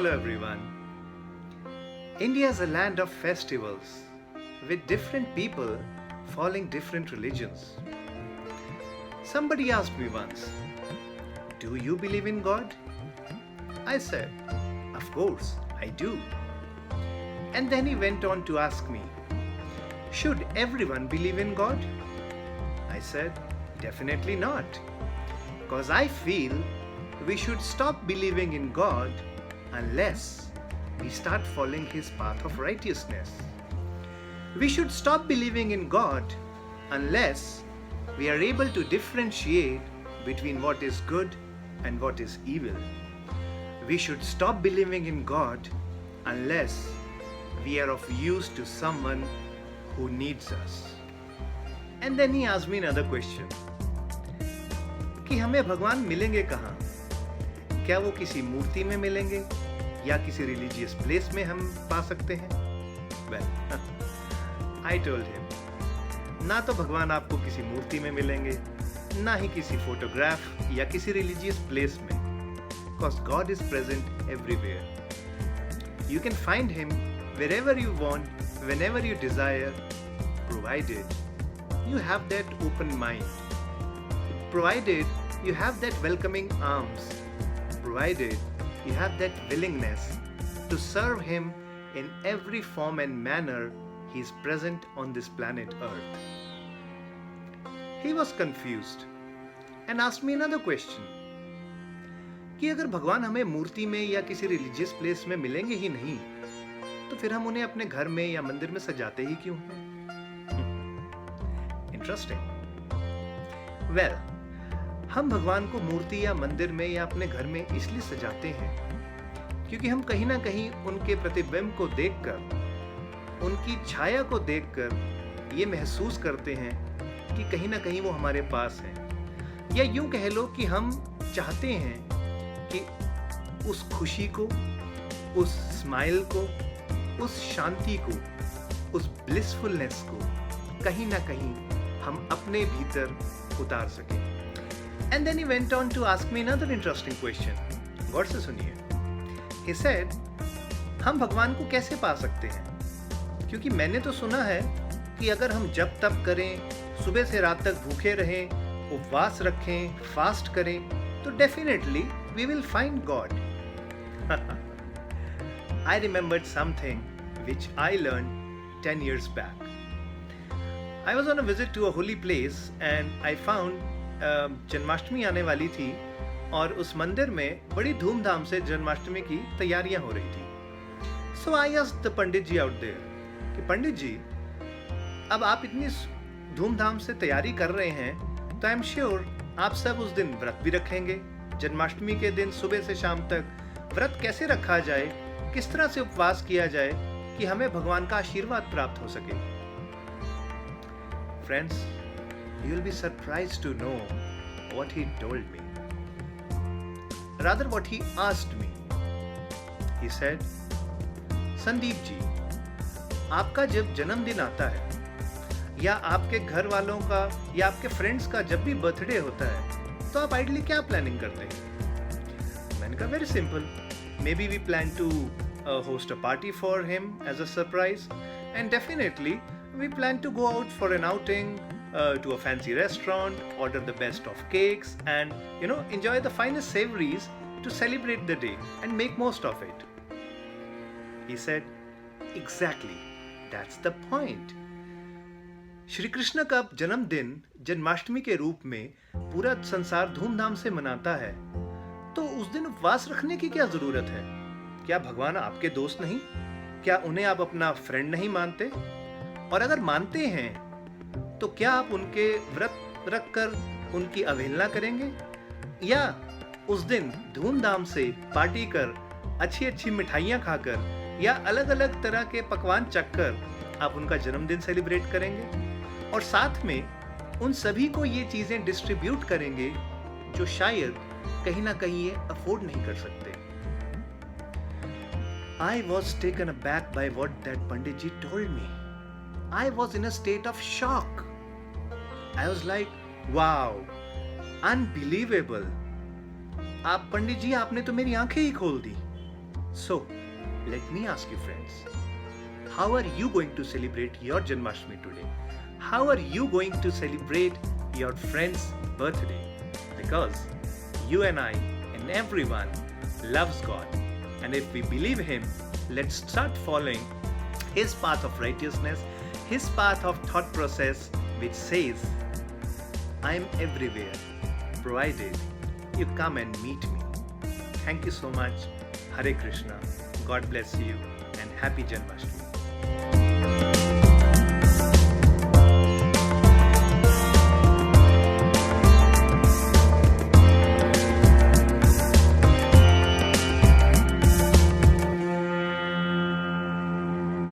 Hello everyone. India is a land of festivals with different people following different religions. Somebody asked me once, "Do you believe in God?" I said, "Of course, I do." And then he went on to ask me, "Should everyone believe in God?" I said, "Definitely not. Because I feel we should stop believing in God unless we start following His path of righteousness. We should stop believing in God unless we are able to differentiate between what is good and what is evil. We should stop believing in God unless we are of use to someone who needs us." And then he asked me another question कि हमें भगवान मिलेंगे कहाँ? क्या वो किसी मूर्ति में मिलेंगे या किसी रिलीजियस प्लेस में हम पा सकते हैं? Well, I told him, ना तो भगवान आपको किसी मूर्ति में मिलेंगे, ना ही किसी फोटोग्राफ या किसी रिलीजियस प्लेस में, because God is present everywhere. You can find Him wherever you want, whenever you desire, provided you have that open mind, provided you have that welcoming arms, provided you have that willingness to serve Him in every form and manner He is present on this planet Earth. He was confused and asked me another question कि अगर भगवान हमें मूर्ति में या किसी religious place में मिलेंगे ही नहीं, तो फिर हम उन्हें अपने घर में या मंदिर में सजाते ही क्यों हैं? इंटरेस्टिंग. वेल, हम भगवान को मूर्ति या मंदिर में या अपने घर में इसलिए सजाते हैं क्योंकि हम कहीं ना कहीं उनके प्रतिबिंब को देखकर, उनकी छाया को देखकर ये महसूस करते हैं कि कहीं ना कहीं वो हमारे पास हैं, या यूं कह लो कि हम चाहते हैं कि उस खुशी को, उस स्माइल को, उस शांति को, उस ब्लिसफुलनेस को कहीं ना कहीं हम अपने भीतर उतार सकें. And then he went on to ask me another interesting question. गौर से सुनिए. He said, हम भगवान को कैसे पा सकते हैं? क्योंकि मैंने तो सुना है कि अगर हम जप तप करें, सुबह से रात तक भूखे रहें, उपवास रखें, फास्ट करें, तो definitely we will find God. I remembered something which I learned 10 years back. I was on a visit to a holy place and I found Janmashtami आने वाली थी और उस मंदिर में बड़ी धूमधाम से जन्माष्टमी की तैयारियां हो रही थी. So I asked the Pandit ji out there कि पंडित जी, अब आप इतनी धूमधाम से तैयारी कर रहे हैं तो आई एम श्योर आप सब उस दिन व्रत भी रखेंगे. जन्माष्टमी के दिन सुबह से शाम तक व्रत कैसे रखा जाए, किस तरह से उपवास किया जाए कि हमें भगवान का आशीर्वाद प्राप्त हो सके. Friends, you will be surprised to know what he told me. Rather, what he asked me. He said, "Sandeep ji, आपका जब जन्मदिन आता है या आपके घर वालों का या आपके फ्रेंड्स का जब भी बर्थडे होता है, तो आप आइडली क्या प्लानिंग करते हैं?" मैंने कहा, "very simple. Maybe we plan to host a party for him as a surprise, and definitely we plan to go out for an outing, to a fancy restaurant, order the best of cakes, and enjoy the finest savories to celebrate the day and make most of it." He said, "Exactly, that's the point." Shri Krishna का जन्मदिन जन्माष्टमी के रूप में पूरा संसार धूमधाम से मनाता है, तो उस दिन उपवास रखने की क्या जरूरत है? क्या भगवान आपके दोस्त नहीं? क्या उन्हें आप अपना फ्रेंड नहीं मानते? और अगर मानते हैं तो क्या आप उनके व्रत रखकर उनकी अवहेलना करेंगे, या उस दिन धूमधाम से पार्टी कर, अच्छी अच्छी मिठाइयाँ खाकर या अलग अलग तरह के पकवान चखकर आप उनका जन्मदिन सेलिब्रेट करेंगे और साथ में उन सभी को ये चीज़ें डिस्ट्रीब्यूट करेंगे जो शायद कहीं ना कहीं ये अफोर्ड नहीं कर सकते. I was taken aback by what that Pandit ji told me. I was in a state of shock. I was like, wow, unbelievable. आप पंडित जी, आपने तो मेरी आंखें ही खोल दी. So, let me ask you, friends, how are you going to celebrate your Janmashtami today? How are you going to celebrate your friend's birthday? Because you and I and everyone loves God. And if we believe Him, let's start following His path of righteousness, His path of thought process, which says, I am everywhere, provided you come and meet me. Thank you so much. Hare Krishna. God bless you and happy Janmashtami.